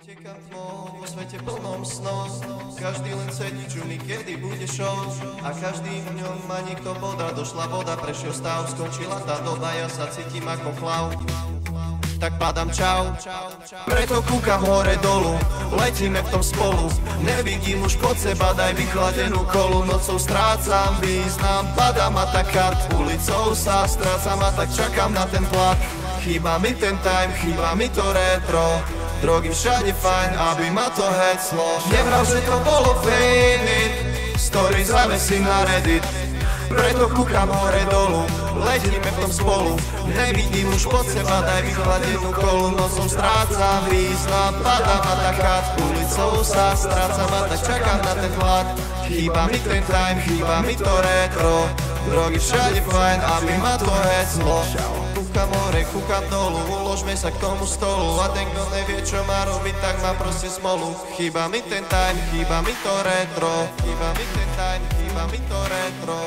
Utekám tmou vo svete plnom snov. Každý len sedí, čumí, kedy bude show. A každý v ňom ma niekto bodá. Došla voda, prešiel stav, skončila tá doba. Ja sa cítim ako klav, tak padám čau. Preto kúkam hore dolu, letíme v tom spolu. Nevidím už pod seba, daj vychladenú kolu. Nocou strácam význam, padám a tak kart. Ulicou sa strácam a tak čakám na ten plat. Chýba mi ten time, chýba mi to retro. Drogy všade fajn, aby ma to heclo. Nevral, že to bolo fake it, story zavesím na Reddit. Preto kúkam hore dolu, letíme v tom spolu. Nevidím už pod seba, daj vychladenú kolu. Nocom strácam význam, padám a tak kát. Ulicou sa strácam a tak čakám na ten hlad. Chýba mi ten time, chýba mi to retro. Drogy všade fajn, aby ma to heclo. Kúkam hore, kúkam dolu, uložme sa k tomu stolu. A ten, kto nevie, čo má robiť, tak má proste smolu. Chýba mi ten time, chýba mi to retro. Chýba mi ten time, chýba mi to retro.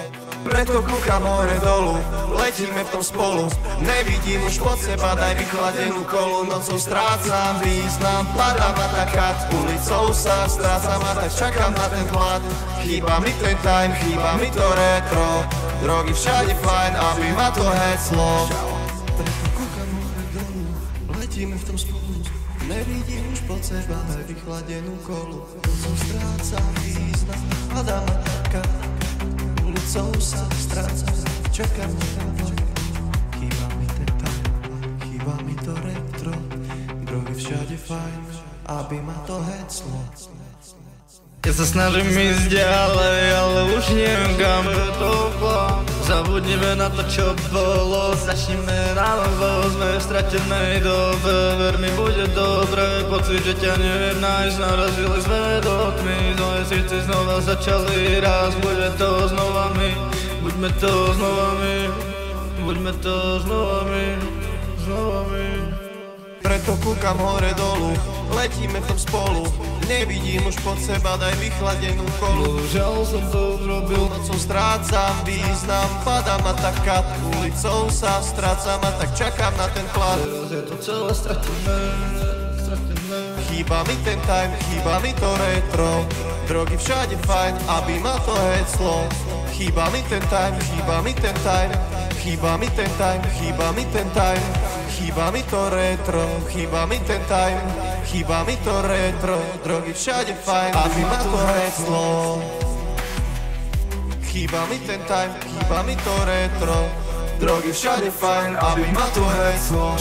Preto kúkam hore dolu, letíme v tom spolu. Nevidím už pod seba, daj vychladenú kolu. Nocou strácam význam, padám a tak kát. Ulicou sa strácam a tak čakám na ten hlad. Chýba mi ten time, chýba mi to retro. Drogy všade fajn, aby ma to heclo. Preto kúkam hore dolu, letíme v tom spolu. Nevidím už pod seba, daj vychladenú kolu. Nocou strácam význam, padám a tak kát. Ulicou sa strácam, čakám na ten hlad. Chýba mi ten time, chýba mi to retro. Drogy všade fajn, aby ma to heclo. Ja sa snažím ísť ďalej, ale už neviem kam to plán. Zabudnime na to, čo bolo, začneme na novo. Sme v stratenej dobe, ver mi, bude dobre. Pocit, že ťa neviem nájsť, narazili sme do tmy. Moje srdce znova začali raz, bude to znova my. Buďme to znova my, buďme to znova my, znova my. Preto kúkam hore dolu, letíme v tom spolu. Nevidím už pod seba, daj vychladenú kolu. Žal som to zrobil, nocou strácam význam, padám a tak kát. Ulicou sa strácam a tak čakám na ten plat. Teraz je to celé stratené, stratené. Chýba mi ten time, chýba mi to retro. Drogy všade fajn, aby ma to heclo. Chýba mi ten time, chýba mi ten time. Chýba mi ten time, chýba mi ten time. Chýba mi to retro, chýba mi ten time. Chýba mi to retro, drogy všade fajn, aby ma to heclo. Chýba mi ten time, chýba mi to retro. Drogy všade fajn, aby ma to heclo.